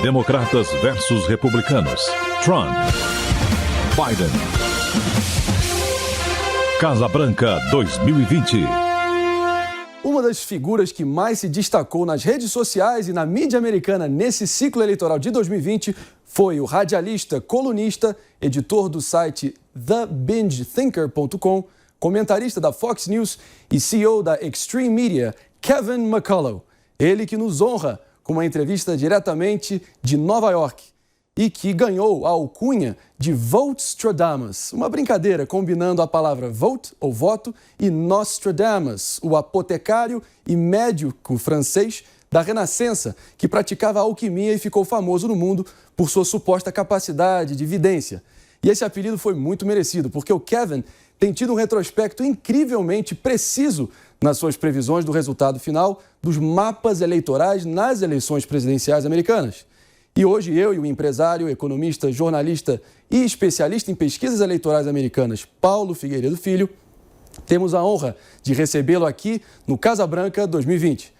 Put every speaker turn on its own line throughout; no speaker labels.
Democratas versus Republicanos. Trump. Biden. Casa Branca 2020.
Uma das figuras que mais se destacou nas redes sociais e na mídia americana nesse ciclo eleitoral de 2020 foi o radialista, colunista, editor do site TheBingeThinker.com, comentarista da Fox News e CEO da Extreme Media, Kevin McCullough. Ele que nos honra com uma entrevista diretamente de Nova York e que ganhou a alcunha de Votestradamus, uma brincadeira combinando a palavra vote, ou voto, e Nostradamus, o apotecário e médico francês da Renascença, que praticava alquimia e ficou famoso no mundo por sua suposta capacidade de vidência. E esse apelido foi muito merecido, porque o Kevin tem tido um retrospecto incrivelmente preciso nas suas previsões do resultado final dos mapas eleitorais nas eleições presidenciais americanas. E hoje eu e o empresário, economista, jornalista e especialista em pesquisas eleitorais americanas, Paulo Figueiredo Filho, temos a honra de recebê-lo aqui no Casa Branca 2020.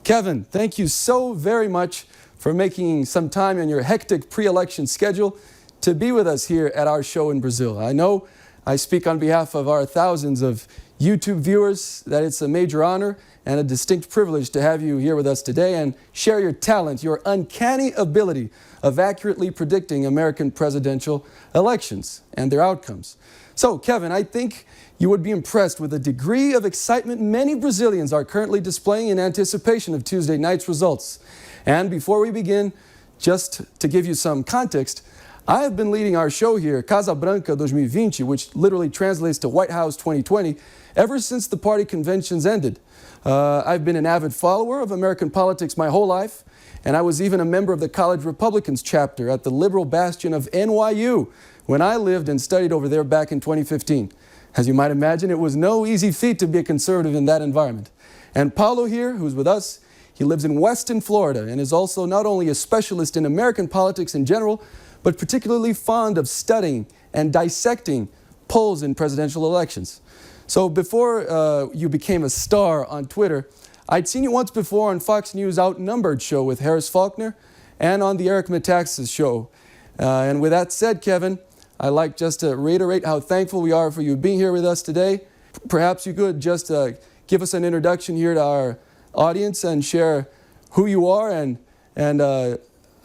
Kevin, thank you so very much for making some time in your hectic pre-election schedule to be with us here at our show in Brazil. I know I speak on behalf of our thousands of YouTube viewers that it's a major honor and a distinct privilege to have you here with us today and share your talent, your uncanny ability of accurately predicting American presidential elections and their outcomes. So, Kevin, I think you would be impressed with the degree of excitement many Brazilians are currently displaying in anticipation of Tuesday night's results. And before we begin, just to give you some context, I have been leading our show here, Casa Branca 2020, which literally translates to White House 2020, ever since the party conventions ended. I've been an avid follower of American politics my whole life, and I was even a member of the College Republicans chapter at the liberal bastion of NYU when I lived and studied over there back in 2015. As you might imagine, it was no easy feat to be a conservative in that environment. And Paulo here, who's with us, he lives in Weston, Florida, and is also not only a specialist in American politics in general, but particularly fond of studying and dissecting polls in presidential elections. So before you became a star on Twitter, I'd seen you once before on Fox News' Outnumbered show with Harris Faulkner and on the Eric Metaxas show. And with that said, Kevin, I'd like just to reiterate how thankful we are for you being here with us today. Perhaps you could just give us an introduction here to our audience and share who you are and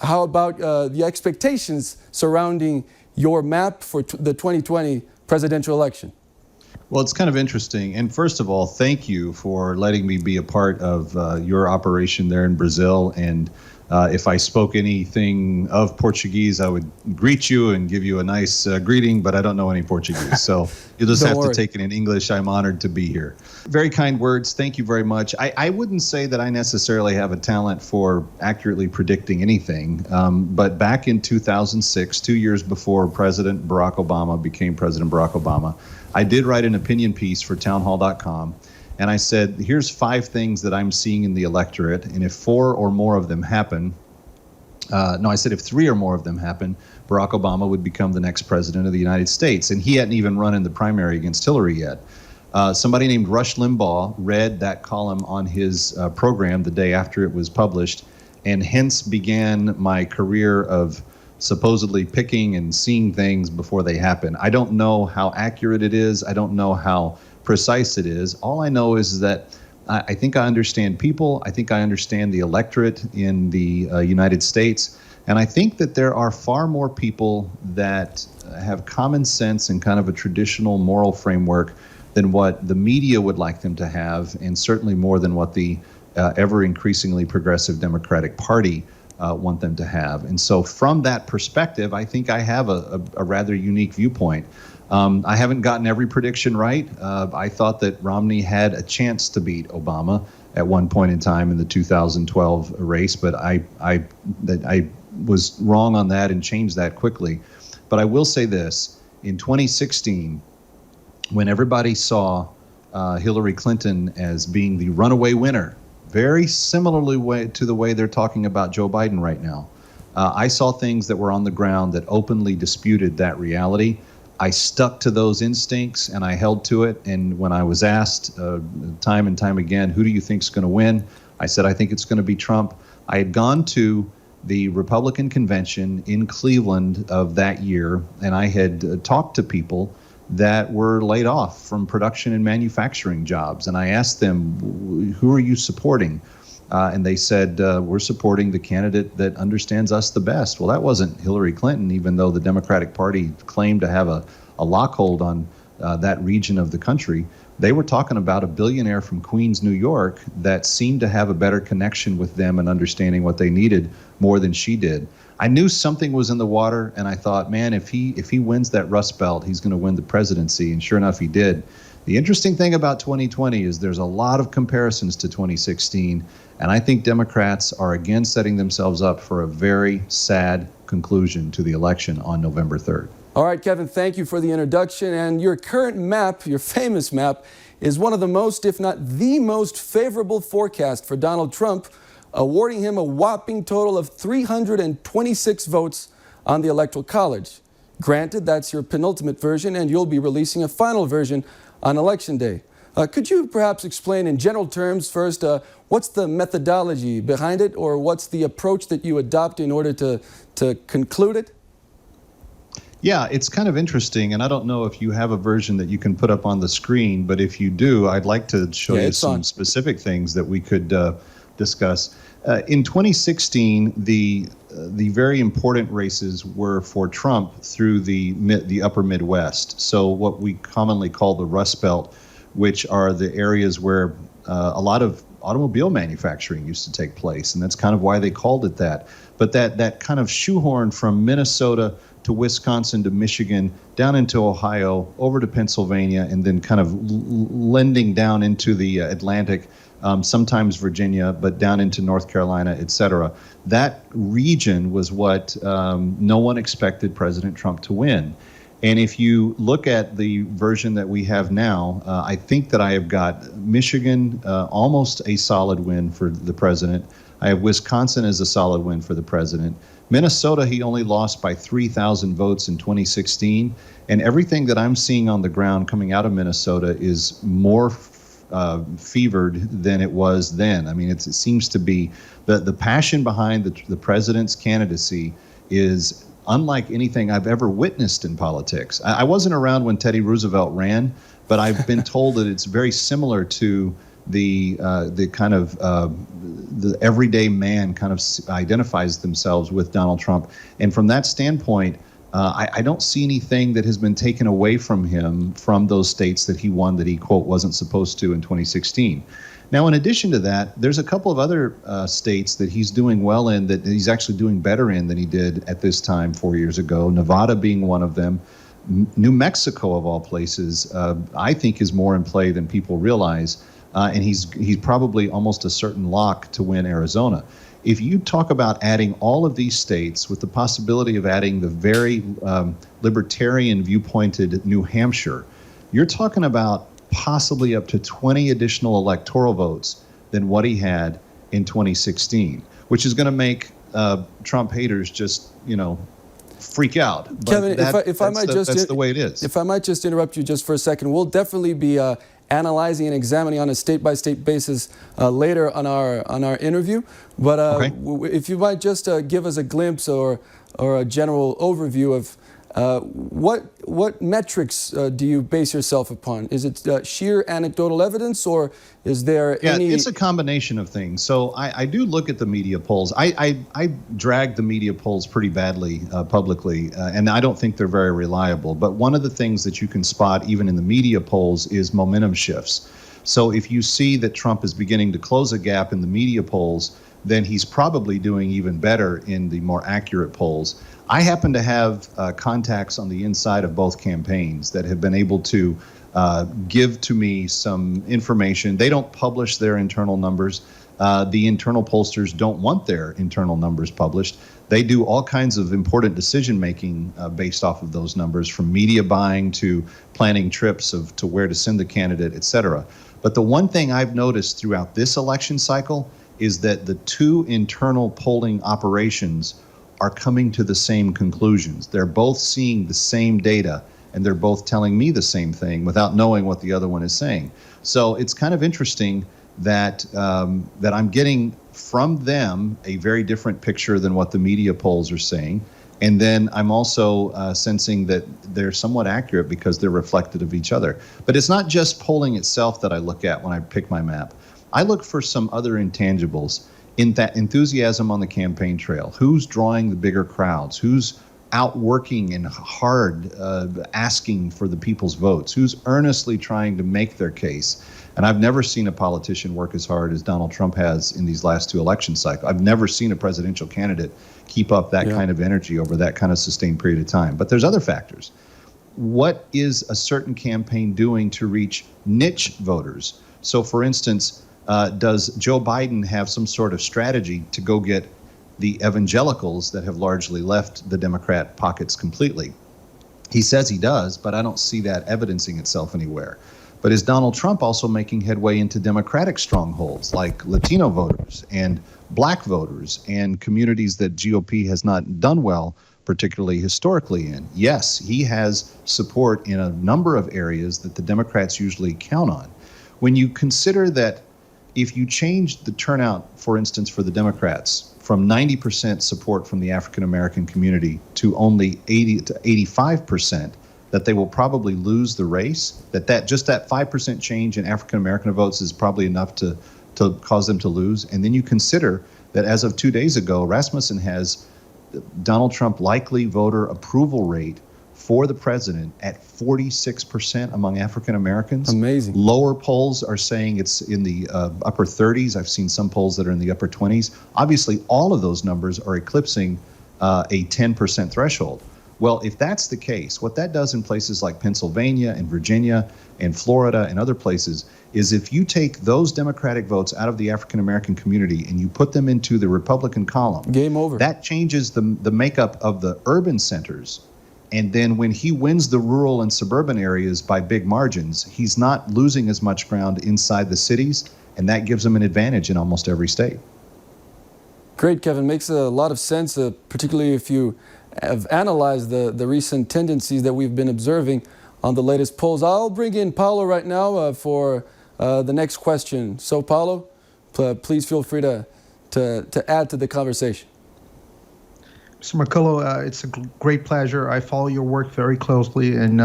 how about the expectations surrounding your map for the 2020 presidential election?
Well, it's kind of interesting. And first of all, thank you for letting me be a part of your operation there in Brazil. And if I spoke anything of Portuguese, I would greet you and give you a nice greeting, but I don't know any Portuguese. So you'll just have to take it in English. I'm honored to be here. Very kind words. Thank you very much. I wouldn't say that I necessarily have a talent for accurately predicting anything. But back in 2006, 2 years before President Barack Obama became President Barack Obama, I did write an opinion piece for townhall.com. And I said, here's 5 things that I'm seeing in the electorate. And if 4 or more of them happen, if 3 or more of them happen, Barack Obama would become the next president of the United States. And he hadn't even run in the primary against Hillary yet. Somebody named Rush Limbaugh read that column on his program the day after it was published, and hence began my career of supposedly picking and seeing things before they happen. I don't know how accurate it is. I don't know how precise it is. All I know is that I think I understand people. I think I understand the electorate in the United States. And I think that there are far more people that have common sense and kind of a traditional moral framework than what the media would like them to have, and certainly more than what the ever increasingly progressive Democratic Party want them to have. And so from that perspective, I think I have a rather unique viewpoint. I haven't gotten every prediction right. I thought that Romney had a chance to beat Obama at one point in time in the 2012 race, but I was wrong on that and changed that quickly. But I will say this, in 2016, when everybody saw Hillary Clinton as being the runaway winner, very similarly to the way they're talking about Joe Biden right now, I saw things that were on the ground that openly disputed that reality. I stuck to those instincts and I held to it. And when I was asked time and time again, who do you think is going to win? I said, I think it's going to be Trump. I had gone to the Republican convention in Cleveland of that year, and I had talked to people that were laid off from production and manufacturing jobs. And I asked them, who are you supporting? And they said, we're supporting the candidate that understands us the best. Well, that wasn't Hillary Clinton, even though the Democratic Party claimed to have a lockhold on that region of the country. They were talking about a billionaire from Queens, New York, that seemed to have a better connection with them and understanding what they needed more than she did. I knew something was in the water, and I thought, man, if he wins that Rust Belt, he's going to win the presidency. And sure enough, he did. The interesting thing about 2020 is there's a lot of comparisons to 2016, and I think Democrats are again setting themselves up for a very sad conclusion to the election on November 3rd.
All right, Kevin, thank you for the introduction. And your current map, your famous map, is one of the most, if not the most favorable forecast for Donald Trump, awarding him a whopping total of 326 votes on the Electoral College. Granted, that's your penultimate version, and you'll be releasing a final version on Election Day. Could you perhaps explain in general terms first, what's the methodology behind it, or what's the approach that you adopt in order to conclude it?
Yeah, it's kind of interesting, and I don't know if you have a version that you can put up on the screen, but if you do, I'd like to show you some specific things that we could discuss. In 2016, the very important races were for Trump through the upper Midwest. So what we commonly call the Rust Belt, which are the areas where a lot of automobile manufacturing used to take place, and that's kind of why they called it that. But that kind of shoehorn from Minnesota to Wisconsin to Michigan, down into Ohio, over to Pennsylvania, and then kind of lending down into the Atlantic, sometimes Virginia, but down into North Carolina, et cetera. That region was what no one expected President Trump to win. And if you look at the version that we have now, I think that I have got Michigan almost a solid win for the president. I have Wisconsin as a solid win for the president. Minnesota, he only lost by 3,000 votes in 2016. And everything that I'm seeing on the ground coming out of Minnesota is more fevered than it was then. I mean, it seems to be the passion behind the president's candidacy is unlike anything I've ever witnessed in politics. I wasn't around when Teddy Roosevelt ran, but I've been told that it's very similar to the kind of the everyday man kind of identifies themselves with Donald Trump. And from that standpoint, I don't see anything that has been taken away from him from those states that he won that he, quote, wasn't supposed to in 2016. Now, in addition to that, there's a couple of other states that he's doing well in, that he's actually doing better in than he did at this time 4 years ago, Nevada being one of them. New Mexico, of all places, I think is more in play than people realize. And he's probably almost a certain lock to win Arizona. If you talk about adding all of these states with the possibility of adding the very libertarian viewpointed New Hampshire, you're talking about possibly up to 20 additional electoral votes than what he had in 2016, which is going to make Trump haters just, freak out. But
Kevin, that's
the way it is.
If I might just interrupt you just for a second, we'll definitely be analyzing and examining on a state-by-state basis later on our interview. But
okay.
If you might just give us a glimpse or a general overview of what metrics do you base yourself upon? Is it sheer anecdotal evidence, or is there any?
Yeah, it's a combination of things. So I do look at the media polls. I drag the media polls pretty badly publicly, and I don't think they're very reliable. But one of the things that you can spot even in the media polls is momentum shifts. So if you see that Trump is beginning to close a gap in the media polls, then he's probably doing even better in the more accurate polls. I happen to have contacts on the inside of both campaigns that have been able to give to me some information. They don't publish their internal numbers. The internal pollsters don't want their internal numbers published. They do all kinds of important decision-making based off of those numbers, from media buying to planning trips to where to send the candidate, et cetera. But the one thing I've noticed throughout this election cycle is that the two internal polling operations are coming to the same conclusions. They're both seeing the same data, and they're both telling me the same thing without knowing what the other one is saying. So it's kind of interesting that I'm getting from them a very different picture than what the media polls are saying. And then I'm also sensing that they're somewhat accurate because they're reflective of each other. But it's not just polling itself that I look at when I pick my map. I look for some other intangibles in that enthusiasm on the campaign trail. Who's drawing the bigger crowds? Who's out working and hard asking for the people's votes? Who's earnestly trying to make their case? And I've never seen a politician work as hard as Donald Trump has in these last two election cycles. I've never seen a presidential candidate keep up that kind of energy over that kind of sustained period of time. But there's other factors. What is a certain campaign doing to reach niche voters? So, for instance, does Joe Biden have some sort of strategy to go get the evangelicals that have largely left the Democrat pockets completely? He says he does, but I don't see that evidencing itself anywhere. But is Donald Trump also making headway into Democratic strongholds like Latino voters and black voters and communities that GOP has not done well, particularly historically in? Yes, he has support in a number of areas that the Democrats usually count on. When you consider that if you change the turnout, for instance, for the Democrats from 90% support from the African American community to only 80 to 85%, that they will probably lose the race, that just that 5% change in African American votes is probably enough to cause them to lose. And then you consider that as of 2 days ago, Rasmussen has Donald Trump likely voter approval rate for the president at 46% among African Americans.
Amazing.
Lower polls are saying it's in the upper 30s. I've seen some polls that are in the upper 20s. Obviously, all of those numbers are eclipsing a 10% threshold. Well, if that's the case, what that does in places like Pennsylvania and Virginia and Florida and other places is if you take those Democratic votes out of the African American community and you put them into the Republican column,
game over.
That changes the makeup of the urban centers. And then when he wins the rural and suburban areas by big margins, he's not losing as much ground inside the cities, and that gives him an advantage in almost every state.
Great, Kevin. Makes a lot of sense, particularly if you have analyzed the recent tendencies that we've been observing on the latest polls. I'll bring in Paulo right now for the next question. So, Paulo, please feel free to add to the conversation.
Mr. McCullough, it's a great pleasure. I follow your work very closely, and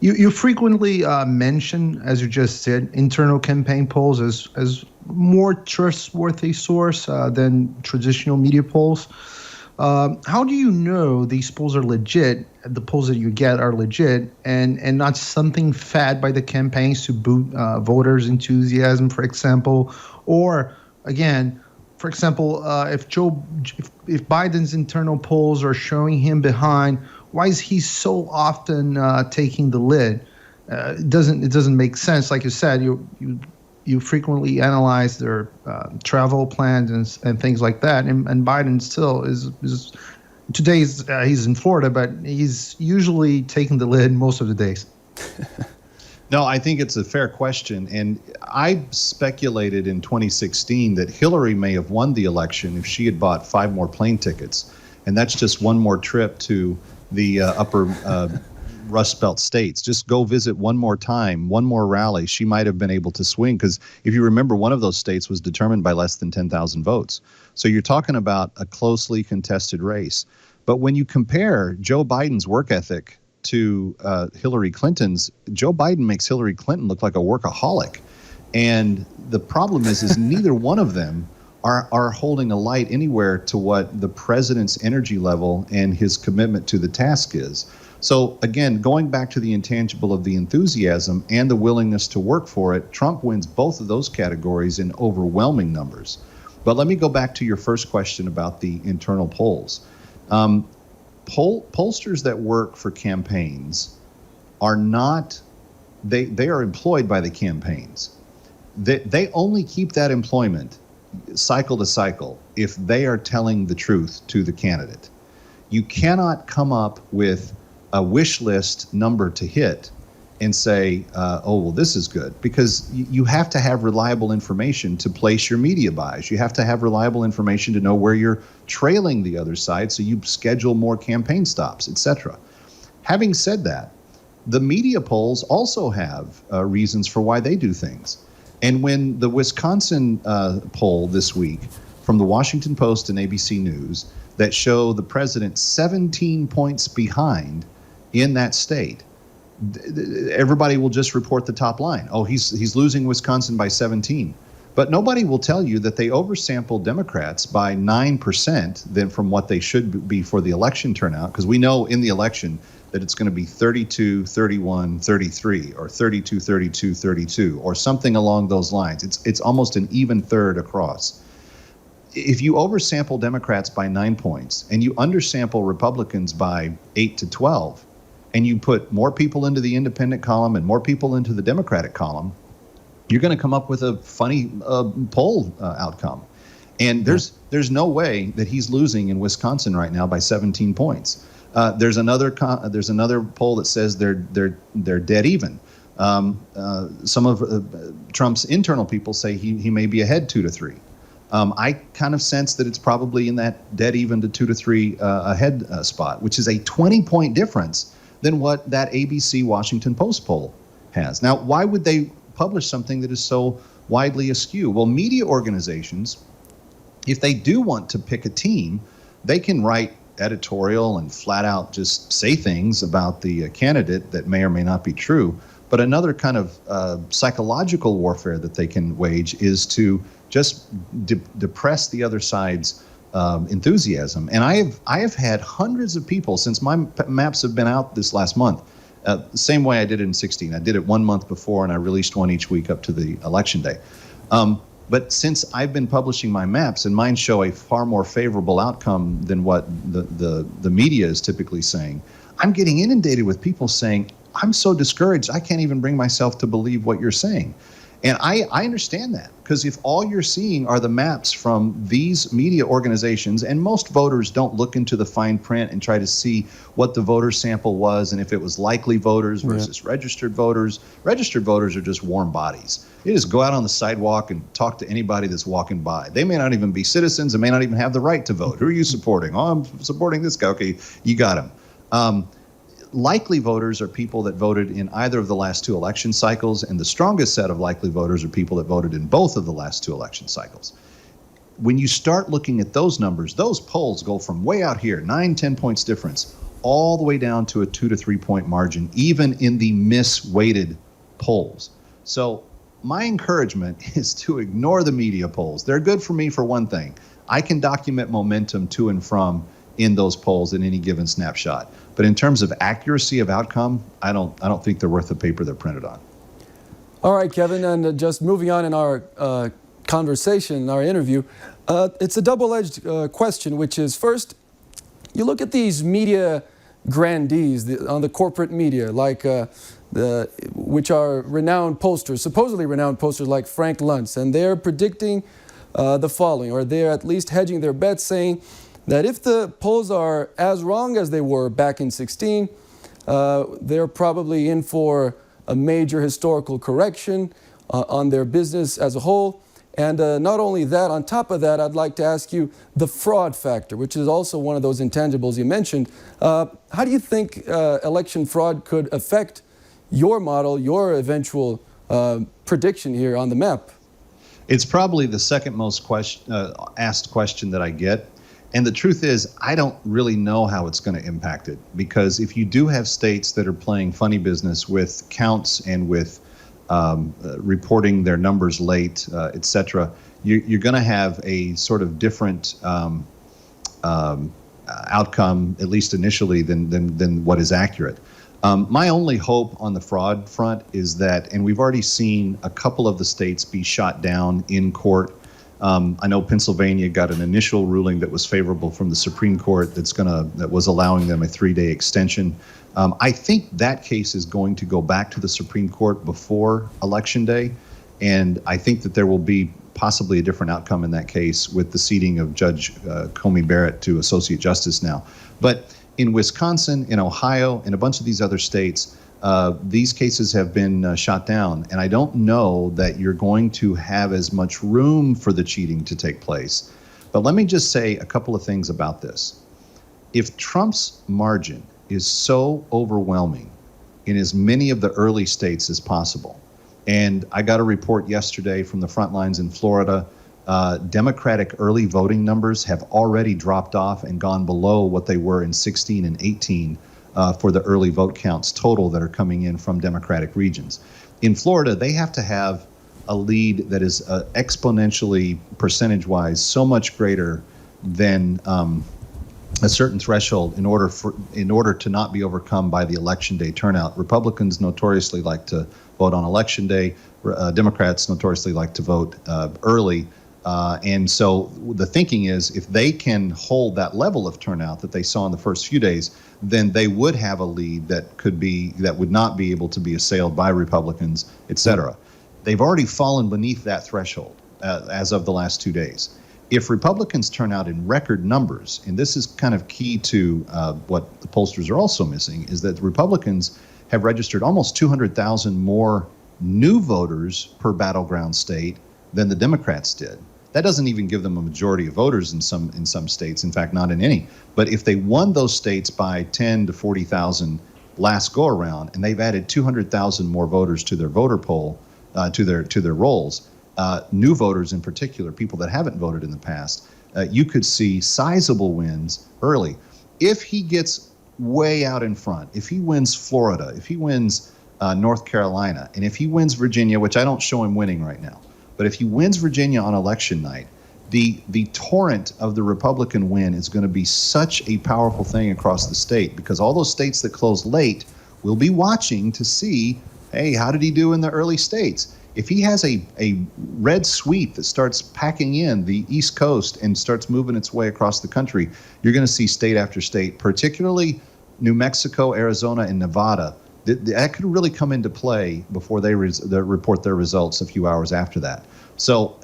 you frequently mention, as you just said, internal campaign polls as more trustworthy source than traditional media polls. How do you know these polls are legit, the polls that you get are legit, and not something fed by the campaigns to boost voters' enthusiasm, for example? Or, again, for example, if Biden's internal polls are showing him behind, why is he so often taking the lead? It doesn't make sense. Like you said, you frequently analyze their travel plans and things like that, and Biden still is today he's in Florida, but he's usually taking the lead most of the days.
No, I think it's a fair question. And I speculated in 2016 that Hillary may have won the election if she had bought 5 more plane tickets. And that's just one more trip to the upper Rust Belt states. Just go visit one more time, one more rally. She might have been able to swing, because if you remember, one of those states was determined by less than 10,000 votes. So you're talking about a closely contested race. But when you compare Joe Biden's work ethic to Hillary Clinton's, Joe Biden makes Hillary Clinton look like a workaholic. And the problem is neither one of them are holding a light anywhere to what the president's energy level and his commitment to the task is. So again, going back to the intangible of the enthusiasm and the willingness to work for it, Trump wins both of those categories in overwhelming numbers. But let me go back to your first question about the internal polls. Pollsters that work for campaigns are not, they are employed by the campaigns. They only keep that employment cycle to cycle if they are telling the truth to the candidate. You cannot come up with a wish list number to hit and say, oh, well, this is good, because you have to have reliable information to place your media buys. You have to have reliable information to know where you're trailing the other side, so you schedule more campaign stops, etc. Having said that, the media polls also have reasons for why they do things. And when the Wisconsin poll this week from the Washington Post and ABC News that show the president 17 points behind in that state, everybody will just report the top line. Oh, he's losing Wisconsin by 17. But nobody will tell you that they oversampled Democrats by 9% than from what they should be for the election turnout, because we know in the election that it's going to be 32, 31, 33, or 32, 32, 32, or something along those lines. It's almost an even third across. If you oversample Democrats by 9 points and you undersample Republicans by 8 to 12, and you put more people into the independent column and more people into the Democratic column, you're going to come up with a funny poll outcome. And there's no way that he's losing in Wisconsin right now by 17 points. There's another poll that says they're dead even. Some of Trump's internal people say he may be ahead 2 to 3. I kind of sense that it's probably in that dead even to 2 to 3 ahead spot, which is a 20-point difference than what that ABC Washington Post poll has. Now, why would they publish something that is so widely askew? Well, media organizations, if they do want to pick a team, they can write editorial and flat out just say things about the candidate that may or may not be true. But another kind of psychological warfare that they can wage is to just depress the other side's enthusiasm. And I have had hundreds of people since my maps have been out this last month. The same way I did it in 16. I did it 1 month before, and I released one each week up to the election day. But since I've been publishing my maps, and mine show a far more favorable outcome than what the media is typically saying, I'm getting inundated with people saying, I'm so discouraged, I can't even bring myself to believe what you're saying. And I understand that, because if all you're seeing are the maps from these media organizations, and most voters don't look into the fine print and try to see what the voter sample was and if it was likely voters versus registered voters are just warm bodies. You just go out on the sidewalk and talk to anybody that's walking by. They may not even be citizens and may not even have the right to vote. Who are you supporting? Oh, I'm supporting this guy. Okay, you got him. Likely voters are people that voted in either of the last 2 election cycles, and the strongest set of likely voters are people that voted in both of the last 2 election cycles. When you start looking at those numbers, those polls go from way out here, 9-10 points difference, all the way down to a 2 to 3 point margin, even in the misweighted polls. So my encouragement is to ignore the media polls. They're good for me for one thing. I can document momentum to and from in those polls in any given snapshot. But in terms of accuracy of outcome, I don't think they're worth the paper they're printed on.
All right, Kevin, and just moving on in our conversation, our interview, it's a double-edged question, which is, first, you look at these media grandees on the corporate media, like which are renowned pollsters, supposedly renowned pollsters like Frank Luntz, and they're predicting the following, or they're at least hedging their bets, saying that if the polls are as wrong as they were back in 16, they're probably in for a major historical correction on their business as a whole. And not only that, on top of that, I'd like to ask you the fraud factor, which is also one of those intangibles you mentioned. How do you think election fraud could affect your model, your eventual prediction here on the map?
It's probably the second most asked question that I get. And the truth is, I don't really know how it's going to impact it, because if you do have states that are playing funny business with counts and with reporting their numbers late, et cetera, you're going to have a sort of different outcome, at least initially, than what is accurate. My only hope on the fraud front is that, and we've already seen a couple of the states be shot down in court. I know Pennsylvania got an initial ruling that was favorable from the Supreme Court that was allowing them a 3-day extension. I think that case is going to go back to the Supreme Court before Election Day, and I think that there will be possibly a different outcome in that case with the seating of Judge Comey Barrett to Associate Justice now. But in Wisconsin, in Ohio, and a bunch of these other states, these cases have been shot down, and I don't know that you're going to have as much room for the cheating to take place. But let me just say a couple of things about this. If Trump's margin is so overwhelming in as many of the early states as possible, And I got a report yesterday from the front lines in Florida. Democratic early voting numbers have already dropped off and gone below what they were in 16 and 18 for the early vote counts total that are coming in from Democratic regions. In Florida, they have to have a lead that is exponentially, percentage-wise, so much greater than a certain threshold in order to not be overcome by the election day turnout. Republicans notoriously like to vote on election day. Democrats notoriously like to vote early. And so the thinking is if they can hold that level of turnout that they saw in the first few days, then they would have a lead that would not be able to be assailed by Republicans, et cetera. They've already fallen beneath that threshold as of the last 2 days. If Republicans turn out in record numbers, and this is kind of key to what the pollsters are also missing, is that the Republicans have registered almost 200,000 more new voters per battleground state than the Democrats did. That doesn't even give them a majority of voters in some states, in fact, not in any. But if they won those states by 10 to 40,000 last go around, and they've added 200,000 more voters to their voter poll, to their rolls, new voters in particular, people that haven't voted in the past, you could see sizable wins early. If he gets way out in front, if he wins Florida, if he wins North Carolina, and if he wins Virginia, which I don't show him winning right now, but if he wins Virginia on election night, the torrent of the Republican win is going to be such a powerful thing across the state, because all those states that close late will be watching to see, hey, how did he do in the early states? If he has a red sweep that starts packing in the East Coast and starts moving its way across the country, you're going to see state after state, particularly New Mexico, Arizona, and Nevada. That could really come into play before they report their results a few hours after that. So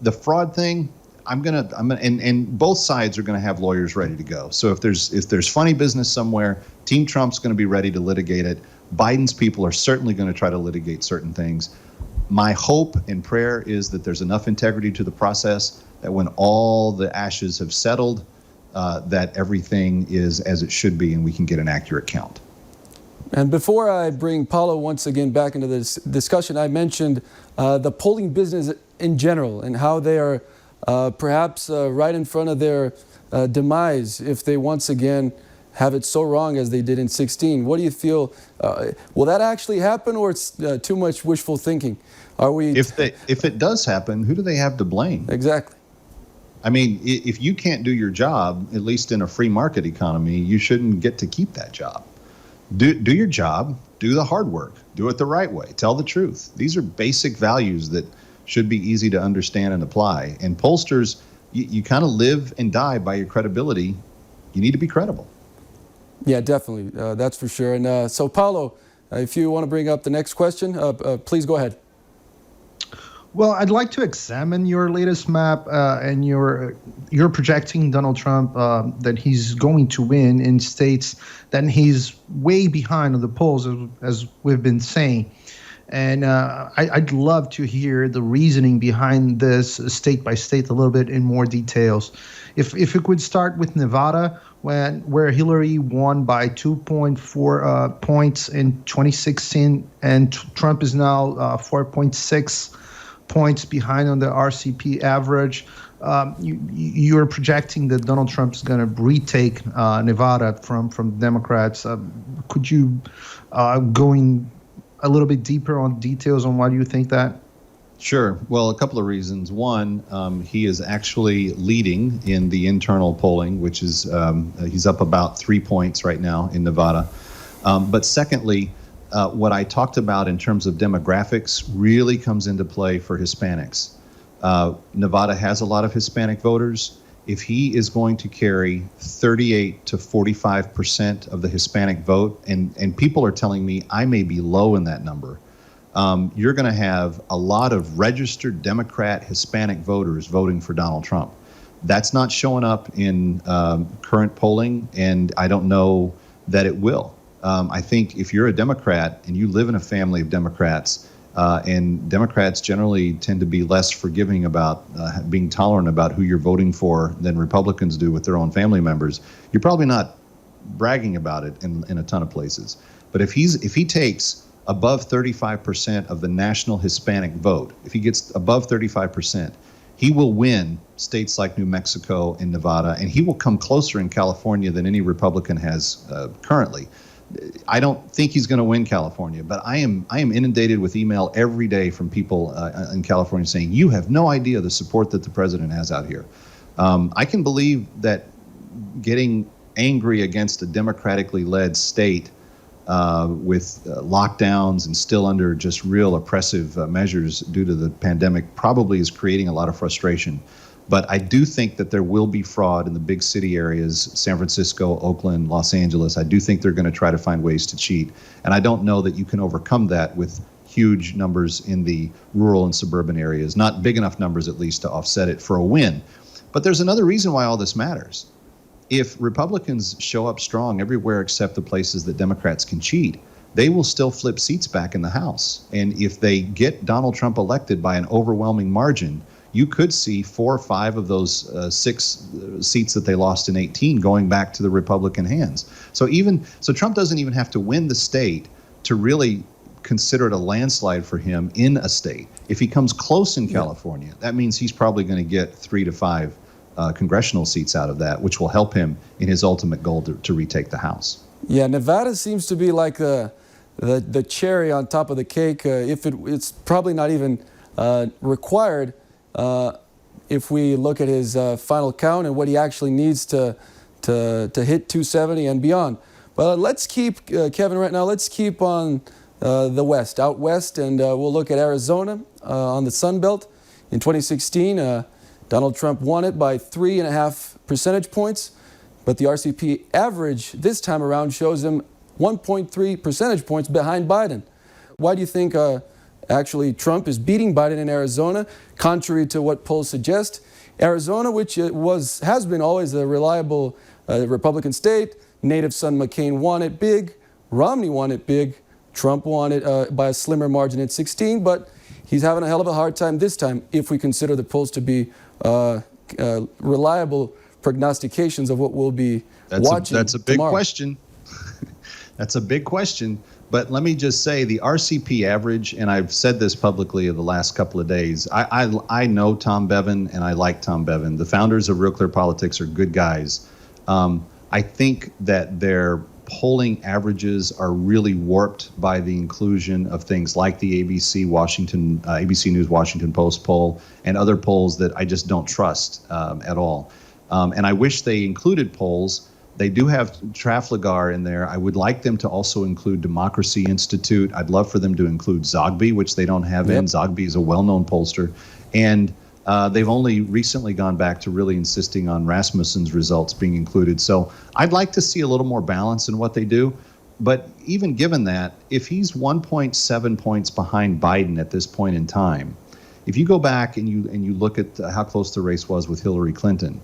the fraud thing, and both sides are going to have lawyers ready to go. So if there's funny business somewhere, Team Trump's going to be ready to litigate it. Biden's people are certainly going to try to litigate certain things. My hope and prayer is that there's enough integrity to the process that when all the ashes have settled, that everything is as it should be and we can get an accurate count.
And before I bring Paulo once again back into this discussion, I mentioned the polling business in general and how they are perhaps right in front of their demise if they once again have it so wrong as they did in 16. What do you feel? Will that actually happen, or it's too much wishful thinking? Are we?
If it does happen, who do they have to blame?
Exactly.
I mean, if you can't do your job, at least in a free market economy, you shouldn't get to keep that job. Do your job, do the hard work, do it the right way, tell the truth. These are basic values that should be easy to understand and apply. And pollsters, you kind of live and die by your credibility. You need to be credible.
Yeah, definitely. That's for sure. And so, Paulo, if you want to bring up the next question, please go ahead.
Well, I'd like to examine your latest map, and you're projecting Donald Trump that he's going to win in states that he's way behind on the polls, as we've been saying. And I'd love to hear the reasoning behind this state by state a little bit in more details. If we could start with Nevada, where Hillary won by 2.4 points in 2016, and Trump is now 4.6 points behind on the RCP average. You're projecting that Donald Trump is going to retake Nevada from Democrats. Could you go in a little bit deeper on details on why do you think that?
Sure. Well, a couple of reasons. One, he is actually leading in the internal polling, which is he's up about 3 points right now in Nevada. But secondly, what I talked about in terms of demographics really comes into play for Hispanics. Nevada has a lot of Hispanic voters. If he is going to carry 38 to 45% of the Hispanic vote, and people are telling me I may be low in that number, you're going to have a lot of registered Democrat Hispanic voters voting for Donald Trump. That's not showing up in current polling, and I don't know that it will. I think if you're a Democrat and you live in a family of Democrats, and Democrats generally tend to be less forgiving about being tolerant about who you're voting for than Republicans do with their own family members, you're probably not bragging about it in a ton of places. But if he takes above 35% of the national Hispanic vote, if he gets above 35%, he will win states like New Mexico and Nevada, and he will come closer in California than any Republican has currently. I don't think he's going to win California, but I am inundated with email every day from people in California saying, you have no idea the support that the president has out here. I can believe that getting angry against a democratically led state with lockdowns and still under just real oppressive measures due to the pandemic probably is creating a lot of frustration. But I do think that there will be fraud in the big city areas, San Francisco, Oakland, Los Angeles. I do think they're going to try to find ways to cheat. And I don't know that you can overcome that with huge numbers in the rural and suburban areas, not big enough numbers at least to offset it for a win. But there's another reason why all this matters. If Republicans show up strong everywhere except the places that Democrats can cheat, they will still flip seats back in the House. And if they get Donald Trump elected by an overwhelming margin, you could see 4 or 5 of those 6 seats that they lost in 18 going back to the Republican hands. So Trump doesn't even have to win the state to really consider it a landslide for him in a state. If he comes close in California, that means he's probably going to get 3 to 5 congressional seats out of that, which will help him in his ultimate goal to retake the House.
Yeah, Nevada seems to be like the cherry on top of the cake. It's probably not even required if we look at his final count and what he actually needs to hit 270 and beyond. But let's keep, Kevin, right now, let's keep on the West, out West, and we'll look at Arizona on the Sun Belt. In 2016, Donald Trump won it by 3.5 percentage points, but the RCP average this time around shows him 1.3 percentage points behind Biden. Why do you think actually Trump is beating Biden in Arizona, contrary to what polls suggest? Arizona, which has been always a reliable Republican state, native son McCain won it big, Romney won it big, Trump won it by a slimmer margin at 16, but he's having a hell of a hard time this time if we consider the polls to be reliable prognostications of what we'll be watching.
That's a big
tomorrow.
question. That's a big question. But let me just say the RCP average, and I've said this publicly the last couple of days, I know Tom Bevan and I like Tom Bevan. The founders of Real Clear Politics are good guys. I think that their polling averages are really warped by the inclusion of things like the ABC News Washington Post poll and other polls that I just don't trust at all. And I wish they included polls. They do have Trafalgar in there. I would like them to also include Democracy Institute. I'd love for them to include Zogby, which they don't have in. Zogby is a well-known pollster. And they've only recently gone back to really insisting on Rasmussen's results being included. So I'd like to see a little more balance in what they do. But even given that, if he's 1.7 points behind Biden at this point in time, if you go back and you look at how close the race was with Hillary Clinton,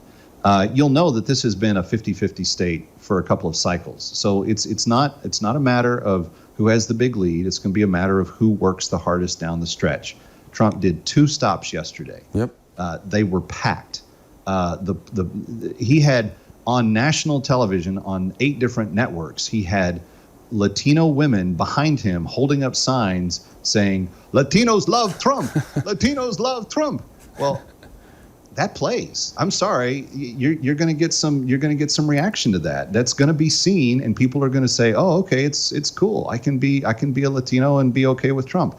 you'll know that this has been a 50-50 state for a couple of cycles. So it's not a matter of who has the big lead. It's going to be a matter of who works the hardest down the stretch. Trump did 2 stops yesterday. Yep. They were packed. He had on national television on 8 different networks. He had Latino women behind him holding up signs saying, "Latinos love Trump. Latinos love Trump." Well, that plays. I'm sorry, you're going to get some reaction to that. That's going to be seen, and people are going to say, "Oh, okay, it's cool. I can be a Latino and be okay with Trump."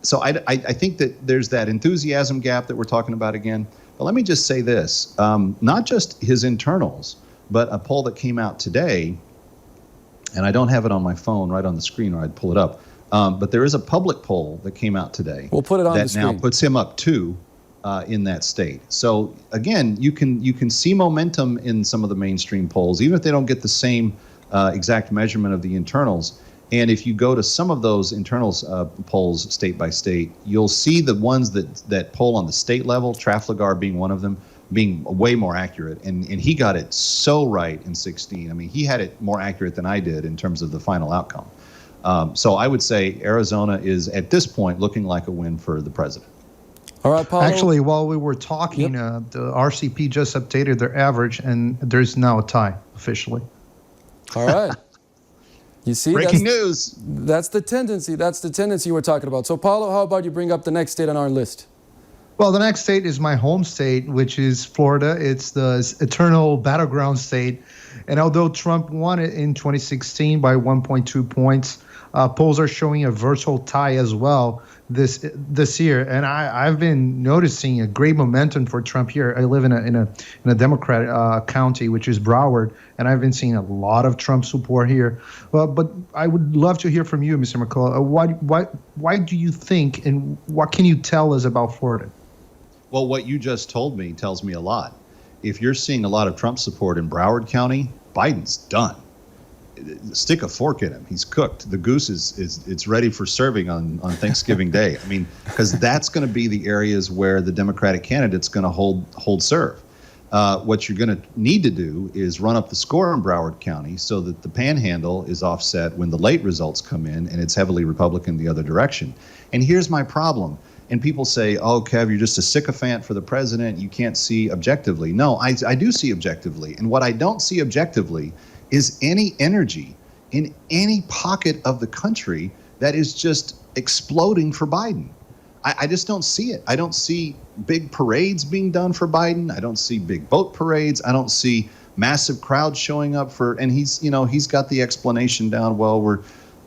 So I think that there's that enthusiasm gap that we're talking about again. But let me just say this: not just his internals, but a poll that came out today, and I don't have it on my phone right on the screen, or I'd pull it up. But there is a public poll that came out today.
We'll put it on the screen.
That now puts him up 2. In that state. So again, you can see momentum in some of the mainstream polls, even if they don't get the same exact measurement of the internals. And if you go to some of those internals polls state by state, you'll see the ones that poll on the state level, Trafalgar being one of them, being way more accurate. And he got it so right in 16. I mean, he had it more accurate than I did in terms of the final outcome. So I would say Arizona is at this point looking like a win for the president.
All right, Paulo.
Actually, while we were talking, the RCP just updated their average, and there's now a tie officially.
All right. You see,
Breaking news.
That's the tendency. That's the tendency we're talking about. So, Paulo, how about you bring up the next state on our list?
Well, the next state is my home state, which is Florida. It's the eternal battleground state. And although Trump won it in 2016 by 1.2 points, polls are showing a virtual tie as well this year. And I've been noticing a great momentum for Trump here. I live in a Democrat county, which is Broward, and I've been seeing a lot of Trump support here. But I would love to hear from you, Mr. McCullough. Why do you think, and what can you tell us about Florida?
Well, what you just told me tells me a lot. If you're seeing a lot of Trump support in Broward County, Biden's done. Stick a fork in him. He's cooked. The goose it's ready for serving on Thanksgiving Day. I mean, because that's going to be the areas where the Democratic candidate's going to hold serve. What you're going to need to do is run up the score in Broward County so that the panhandle is offset when the late results come in and it's heavily Republican the other direction. And here's my problem. And people say, oh, Kev, you're just a sycophant for the president. You can't see objectively. No, I do see objectively. And what I don't see objectively is any energy in any pocket of the country that is just exploding for Biden. I just don't see it. I don't see big parades being done for Biden. I don't see big boat parades. I don't see massive crowds showing up and he's got the explanation down. Well, we're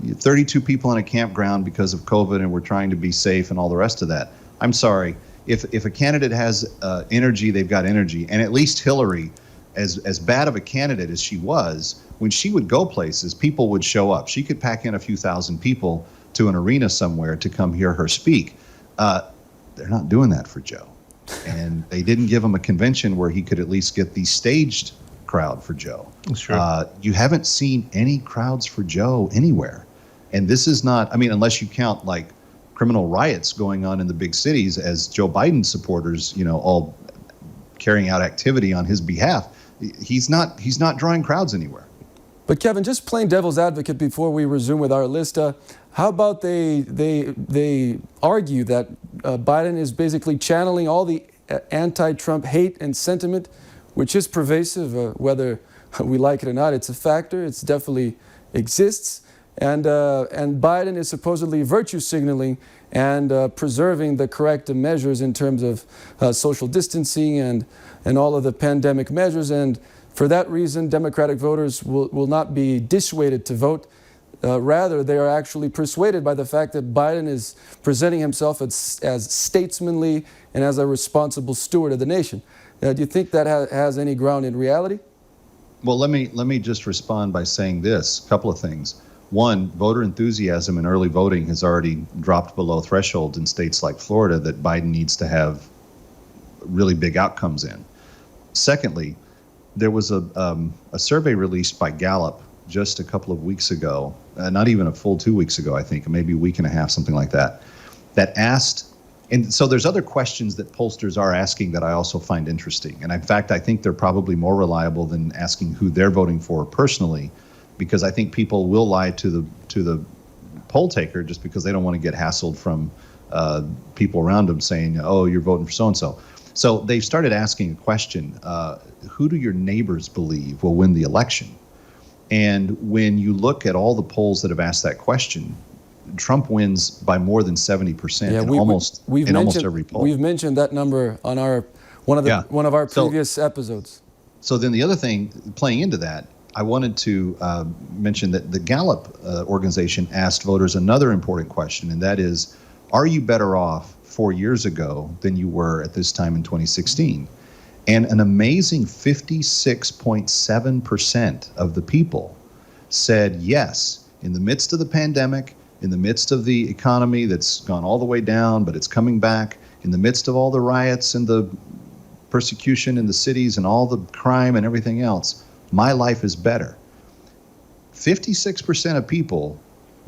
32 people in a campground because of COVID and we're trying to be safe and all the rest of that. I'm sorry. If a candidate has energy, they've got energy. And at least Hillary, as bad of a candidate as she was, when she would go places, people would show up. She could pack in a few thousand people to an arena somewhere to come hear her speak. They're not doing that for Joe. And they didn't give him a convention where he could at least get the staged crowd for Joe.
Sure.
You haven't seen any crowds for Joe anywhere. And this is not, I mean, unless you count like criminal riots going on in the big cities as Joe Biden supporters, all carrying out activity on his behalf, he's not drawing crowds anywhere.
But Kevin, just plain devil's advocate before we resume with our list, how about they argue that Biden is basically channeling all the anti-Trump hate and sentiment, which is pervasive, whether we like it or not. It's a factor. It definitely exists. And Biden is supposedly virtue signaling and preserving the corrective measures in terms of social distancing and all of the pandemic measures. And for that reason, Democratic voters will not be dissuaded to vote. Rather, they are actually persuaded by the fact that Biden is presenting himself as statesmanly and as a responsible steward of the nation. Do you think that has any ground in reality?
Well, let me just respond by saying this, a couple of things. One, voter enthusiasm in early voting has already dropped below thresholds in states like Florida that Biden needs to have really big outcomes in. Secondly, there was a survey released by Gallup just a couple of weeks ago, not even a full 2 weeks ago, I think, maybe a week and a half, something like that, that asked, and so there's other questions that pollsters are asking that I also find interesting. And in fact, I think they're probably more reliable than asking who they're voting for personally, because I think people will lie to the poll taker just because they don't want to get hassled from people around them saying, oh, you're voting for so-and-so. So they've started asking a question, who do your neighbors believe will win the election? And when you look at all the polls that have asked that question, Trump wins by more than 70% in almost every poll.
We've mentioned that number on one of our previous episodes.
So then the other thing playing into that, I wanted to mention that the Gallup organization asked voters another important question, and that is, are you better off 4 years ago than you were at this time in 2016? And an amazing 56.7% of the people said yes, in the midst of the pandemic, in the midst of the economy that's gone all the way down, but it's coming back, in the midst of all the riots and the persecution in the cities and all the crime and everything else, my life is better. 56% of people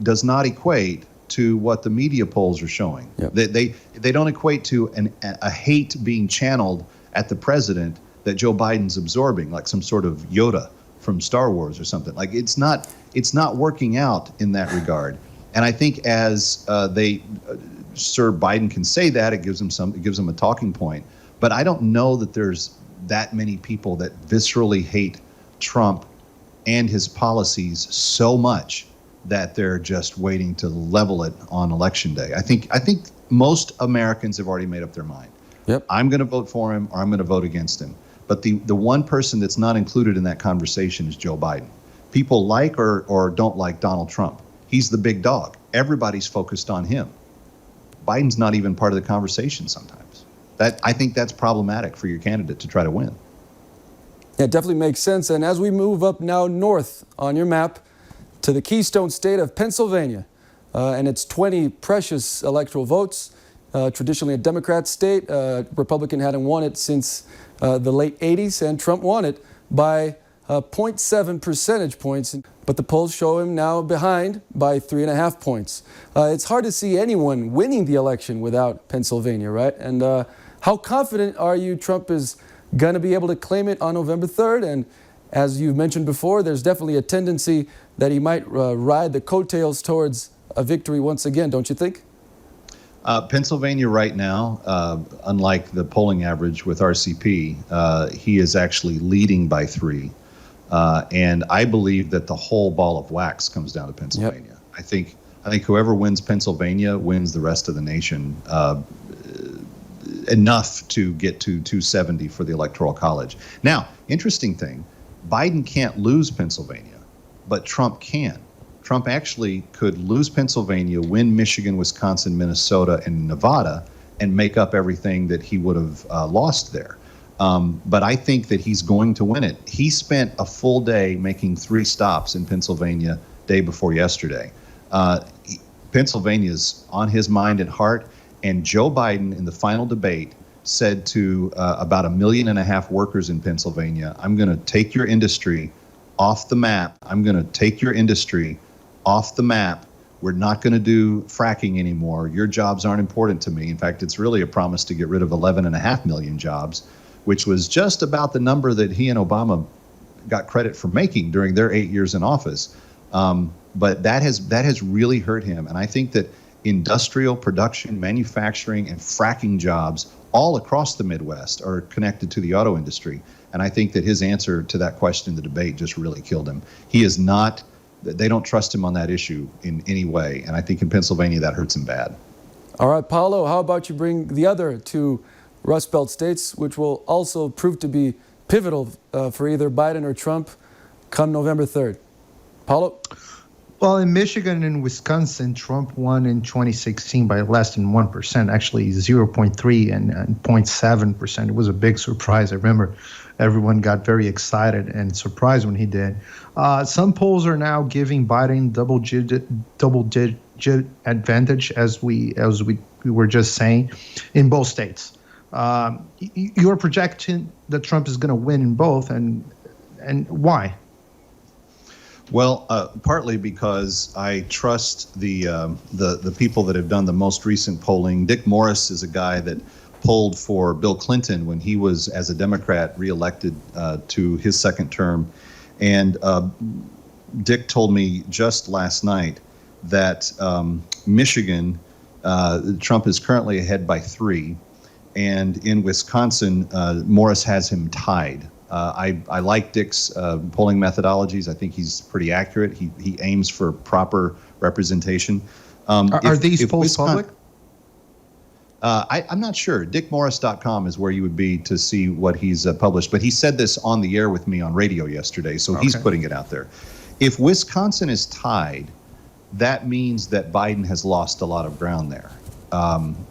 does not equate to what the media polls are showing.
Yep.
They don't equate to a hate being channeled at the president that Joe Biden's absorbing, like some sort of Yoda from Star Wars or something. Like it's not working out in that regard. And I think as Sir Biden can say that, it gives him a talking point. But I don't know that there's that many people that viscerally hate Trump and his policies so much that they're just waiting to level it on election day. I think most Americans have already made up their mind.
Yep.
I'm going to vote for him or I'm going to vote against him. But the one person that's not included in that conversation is Joe Biden. People like or don't like Donald Trump. He's the big dog. Everybody's focused on him. Biden's not even part of the conversation sometimes. I think that's problematic for your candidate to try to win.
Yeah, it definitely makes sense. And as we move up now north on your map to the keystone state of Pennsylvania and its 20 precious electoral votes, traditionally a Democrat state, Republican hadn't won it since the late 80s, and Trump won it by 0.7 percentage points. But the polls show him now behind by 3.5 points. It's hard to see anyone winning the election without Pennsylvania, right? And how confident are you Trump is going to be able to claim it on November 3rd? And as you've mentioned before, there's definitely a tendency that he might ride the coattails towards a victory once again, don't you think?
Pennsylvania right now, unlike the polling average with RCP, he is actually leading by 3. And I believe that the whole ball of wax comes down to Pennsylvania. Yep. I think whoever wins Pennsylvania wins the rest of the nation enough to get to 270 for the Electoral College. Now, interesting thing, Biden can't lose Pennsylvania, but Trump can. Trump actually could lose Pennsylvania, win Michigan, Wisconsin, Minnesota, and Nevada, and make up everything that he would have lost there. But I think that he's going to win it. He spent a full day making 3 stops in Pennsylvania day before yesterday. Pennsylvania's on his mind and heart, and Joe Biden in the final debate said to about 1.5 million workers in Pennsylvania, I'm going to take your industry off the map. I'm going to take your industry off the map. We're not going to do fracking anymore. Your jobs aren't important to me. In fact, it's really a promise to get rid of 11.5 million jobs, which was just about the number that he and Obama got credit for making during their 8 years in office. But that has really hurt him. And I think that industrial production, manufacturing, and fracking jobs all across the Midwest are connected to the auto industry. And I think that his answer to that question in the debate just really killed him. He is not, they don't trust him on that issue in any way. And I think in Pennsylvania that hurts him bad.
All right, Paulo, how about you bring the other 2 Rust Belt states, which will also prove to be pivotal for either Biden or Trump come November 3rd? Paulo?
Well, in Michigan and Wisconsin, Trump won in 2016 by less than 1%, actually 0.3 and 0.7%. It was a big surprise. I remember everyone got very excited and surprised when he did. Some polls are now giving Biden double-digit advantage, as we were just saying, in both states. You're projecting that Trump is going to win in both, and why?
Well, partly because I trust the people that have done the most recent polling. Dick Morris is a guy that polled for Bill Clinton when he was, as a Democrat, reelected to his second term. And Dick told me just last night that Michigan, Trump is currently ahead by 3. And in Wisconsin, Morris has him tied. I like Dick's polling methodologies. I think he's pretty accurate. He aims for proper representation.
Are these polls public?
I'm not sure. DickMorris.com is where you would be to see what he's published. But he said this on the air with me on radio yesterday, so he's putting it out there. If Wisconsin is tied, that means that Biden has lost a lot of ground there.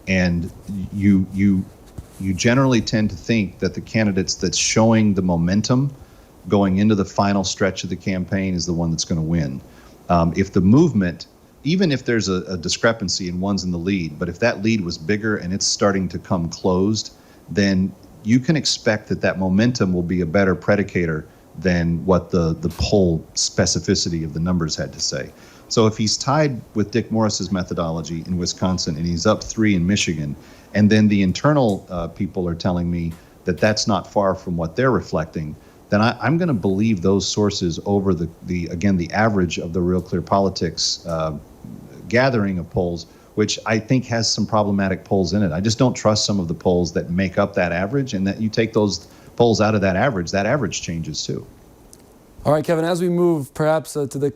And you generally tend to think that the candidates that's showing the momentum going into the final stretch of the campaign is the one that's going to win. If the movement, even if there's a discrepancy and one's in the lead, but if that lead was bigger and it's starting to come closed, then you can expect that momentum will be a better predicator than what the poll specificity of the numbers had to say. So if he's tied with Dick Morris's methodology in Wisconsin and he's up 3 in Michigan, and then the internal people are telling me that that's not far from what they're reflecting, then I'm going to believe those sources over the average of the Real Clear Politics gathering of polls, which I think has some problematic polls in it. I just don't trust some of the polls that make up that average, and that you take those polls out of that average changes too.
All right, Kevin, as we move perhaps to the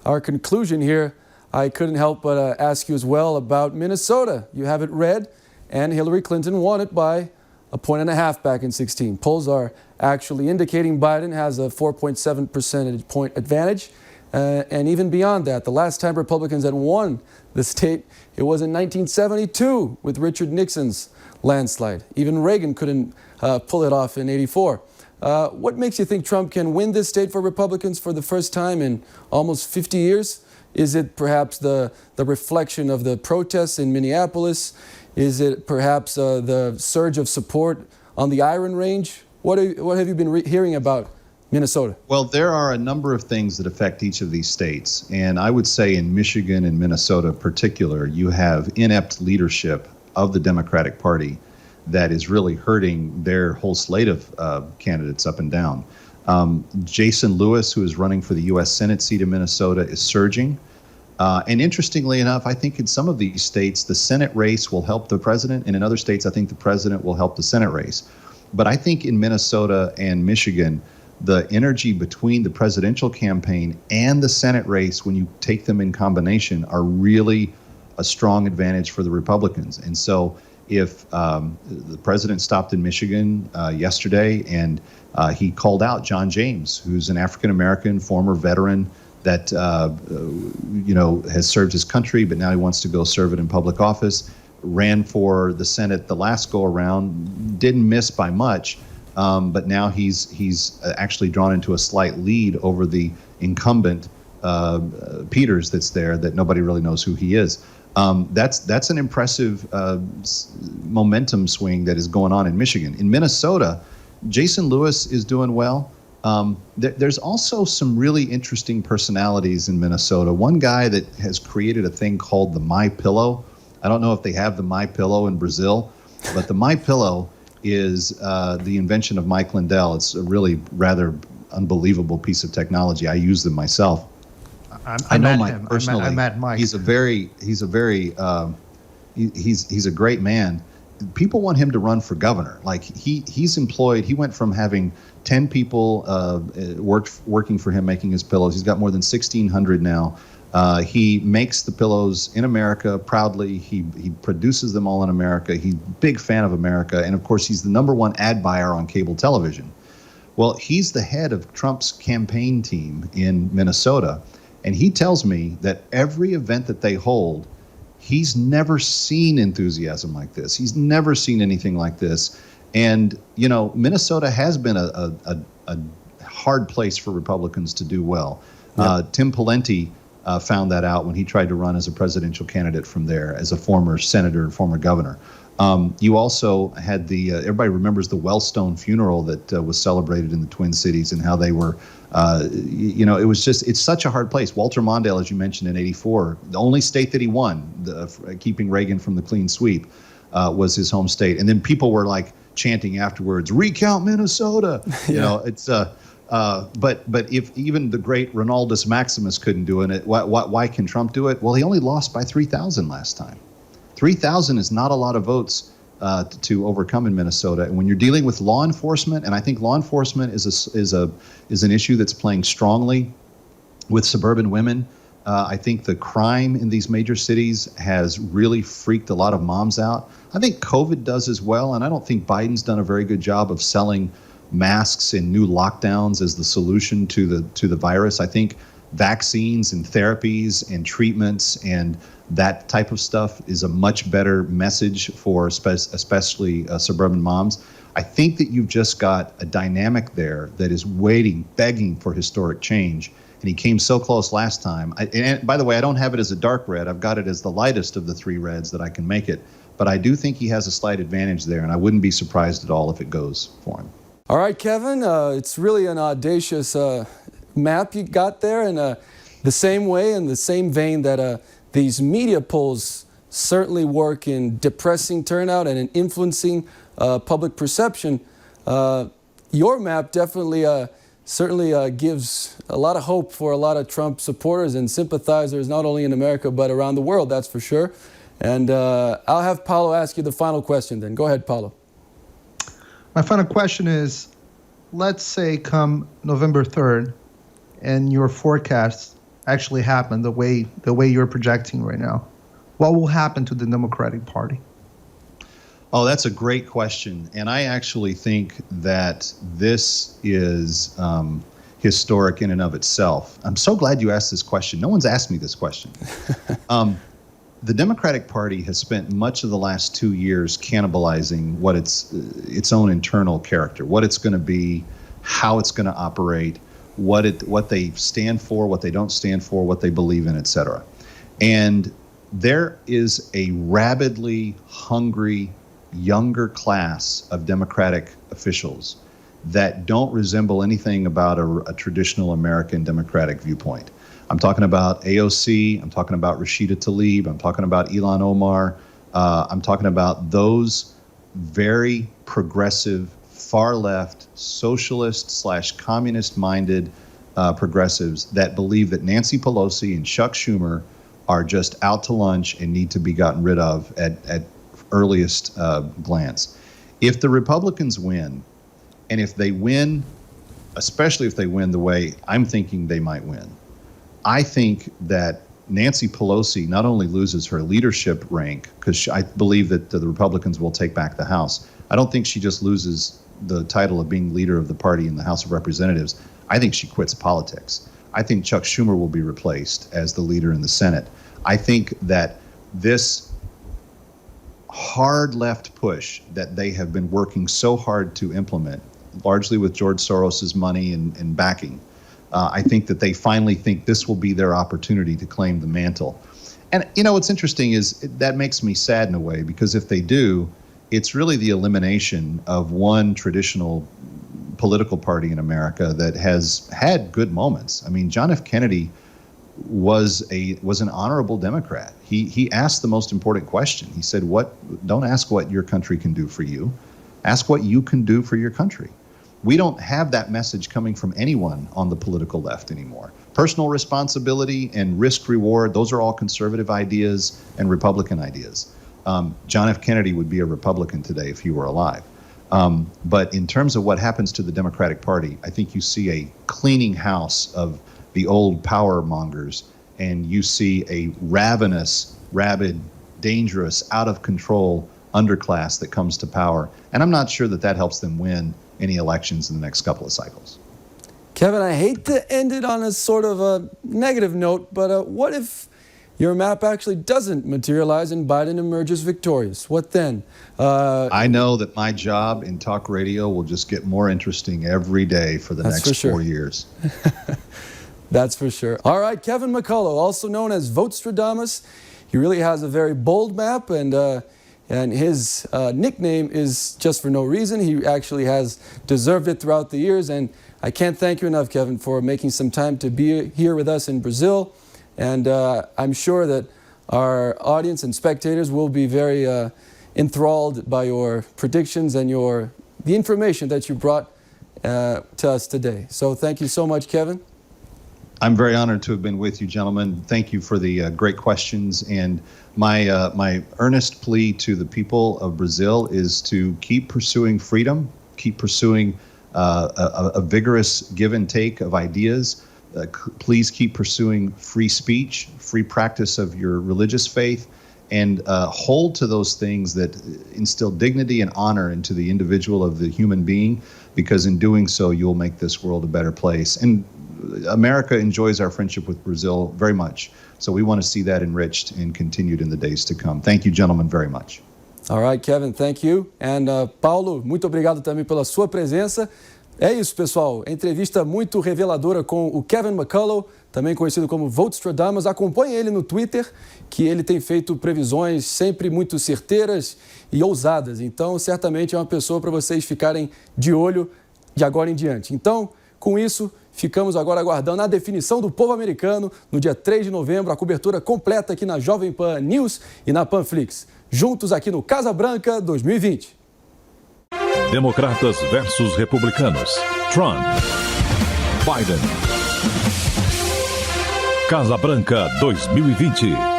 our conclusion here, I couldn't help but ask you as well about Minnesota. You have it red, and Hillary Clinton won it by 1.5 points back in 2016. Polls are actually indicating Biden has a 4.7 percentage point advantage. And even beyond that, the last time Republicans had won the state, it was in 1972 with Richard Nixon's landslide. Even Reagan couldn't pull it off in '84. What makes you think Trump can win this state for Republicans for the first time in almost 50 years? Is it perhaps the reflection of the protests in Minneapolis? Is it perhaps the surge of support on the Iron Range? What have you been hearing about Minnesota?
Well, there are a number of things that affect each of these states. And I would say in Michigan and Minnesota in particular, you have inept leadership of the Democratic Party that is really hurting their whole slate of candidates up and down. Jason Lewis, who is running for the U.S. Senate seat in Minnesota, is surging. And interestingly enough, I think in some of these states, the Senate race will help the president. And in other states, I think the president will help the Senate race. But I think in Minnesota and Michigan, the energy between the presidential campaign and the Senate race, when you take them in combination, are really a strong advantage for the Republicans. And so if the president stopped in Michigan yesterday and he called out John James, who's an African-American former veteran that has served his country, but now he wants to go serve it in public office, ran for the Senate the last go around, didn't miss by much. But now he's actually drawn into a slight lead over the incumbent Peters that's there, that nobody really knows who he is. That's an impressive momentum swing that is going on in Michigan. In Minnesota, Jason Lewis is doing well. There's also some really interesting personalities in Minnesota. One guy that has created a thing called the My Pillow. I don't know if they have the My Pillow in Brazil, but the My Pillow is the invention of Mike Lindell. It's a really rather unbelievable piece of technology. I use them myself. I know Mike personally.
I met Mike.
He's a great man. People want him to run for governor. Like he's employed. He went from having 10 people working for him making his pillows. He's got more than 1,600 now. He makes the pillows in America proudly. He produces them all in America. He's a big fan of America. And of course, he's the #1 ad buyer on cable television. Well, he's the head of Trump's campaign team in Minnesota. And he tells me that every event that they hold, he's never seen enthusiasm like this. He's never seen anything like this. And, Minnesota has been a hard place for Republicans to do well. Yep. Tim Pawlenty found that out when he tried to run as a presidential candidate from there, as a former senator and former governor. You also had everybody remembers the Wellstone funeral that was celebrated in the Twin Cities, and how they were, it's such a hard place. Walter Mondale, as you mentioned, in '84, the only state that he won, keeping Reagan from the clean sweep, was his home state. And then people were like chanting afterwards, "Recount Minnesota." But if even the great Ronaldus Maximus couldn't do it, why can Trump do it? Well, he only lost by 3,000 last time. 3,000 is not a lot of votes to overcome in Minnesota. And when you're dealing with law enforcement, and I think law enforcement is an issue that's playing strongly with suburban women. I think the crime in these major cities has really freaked a lot of moms out. I think COVID does as well, and I don't think Biden's done a very good job of selling masks and new lockdowns as the solution to the virus. I think vaccines and therapies and treatments and that type of stuff is a much better message for especially suburban moms. I think that you've just got a dynamic there that is begging for historic change. And he came so close last time. And by the way, I don't have it as a dark red. I've got it as the lightest of the 3 reds that I can make it. But I do think he has a slight advantage there, and I wouldn't be surprised at all if it goes for him.
All right, Kevin, it's really an audacious map you got there, and the same way, in the same vein that these media polls certainly work in depressing turnout and in influencing public perception. Your map definitely certainly gives a lot of hope for a lot of Trump supporters and sympathizers, not only in America, but around the world, that's for sure. And I'll have Paulo ask you the final question then. Go ahead, Paulo.
My final question is, let's say come November 3rd, and your forecast actually happen the way you're projecting right now, what will happen to the Democratic Party?
Oh, that's a great question. And I actually think that this is historic in and of itself. I'm so glad you asked this question. No one's asked me this question. The Democratic Party has spent much of the last 2 years cannibalizing what its own internal character, what it's going to be, how it's going to operate, what they stand for, what they don't stand for, what they believe in, etc. And there is a rabidly hungry younger class of Democratic officials that don't resemble anything about a traditional American Democratic viewpoint. I'm talking about AOC, I'm talking about Rashida Tlaib, I'm talking about Ilhan Omar, I'm talking about those very progressive, far left, socialist / communist minded progressives that believe that Nancy Pelosi and Chuck Schumer are just out to lunch and need to be gotten rid of at earliest glance. If the Republicans win, and if they win, especially if they win the way I'm thinking they might win, I think that Nancy Pelosi not only loses her leadership rank, because I believe that the Republicans will take back the House. I don't think she just loses the title of being leader of the party in the House of Representatives. I think she quits politics. I think Chuck Schumer will be replaced as the leader in the Senate. I think that this hard left push that they have been working so hard to implement, largely with George Soros's money and backing, I think that they finally think this will be their opportunity to claim the mantle. And, you know, what's interesting is that makes me sad in a way, because if they do, it's really the elimination of one traditional political party in America that has had good moments. I mean, John F. Kennedy was an honorable Democrat. He asked the most important question. He said, don't ask what your country can do for you. Ask what you can do for your country. We don't have that message coming from anyone on the political left anymore. Personal responsibility and risk reward, those are all conservative ideas and Republican ideas. John F. Kennedy would be a Republican today if he were alive. But in terms of what happens to the Democratic Party, I think you see a cleaning house of the old power mongers, and you see a ravenous, rabid, dangerous, out of control underclass that comes to power. And I'm not sure that helps them win any elections in the next couple of cycles.
Kevin, I hate to end it on a sort of a negative note, but what if your map actually doesn't materialize and Biden emerges victorious? What then?
I know that my job in talk radio will just get more interesting every day for the next 4 years.
That's for sure. All right, Kevin McCullough, also known as Votestradamus. He really has a very bold map, and his nickname is just for no reason. He actually has deserved it throughout the years, and I can't thank you enough, Kevin, for making some time to be here with us in Brazil. And I'm sure that our audience and spectators will be very enthralled by your predictions and the information that you brought to us today. So thank you so much, Kevin.
I'm very honored to have been with you, gentlemen. Thank you for the great questions. And my earnest plea to the people of Brazil is to keep pursuing freedom, keep pursuing a vigorous give and take of ideas. Please keep pursuing free speech, free practice of your religious faith, and hold to those things that instill dignity and honor into the individual of the human being, because in doing so, you'll make this world a better place. And America enjoys our friendship with Brazil very much. So we want to see that enriched and continued in the days to come. Thank you, gentlemen, very much.
All right, Kevin, thank you. And Paulo, muito obrigado também pela sua presença. É isso, pessoal. Entrevista muito reveladora com o Kevin McCullough, também conhecido como Votestradamus. Acompanhe ele no Twitter, que ele tem feito previsões sempre muito certeiras e ousadas. Então, certamente é uma pessoa para vocês ficarem de olho de agora em diante. Então, com isso, ficamos agora aguardando a definição do povo americano no dia 3 de novembro, a cobertura completa aqui na Jovem Pan News e na Panflix. Juntos aqui no Casa Branca 2020.
Democratas versus republicanos. Trump. Biden. Casa Branca 2020.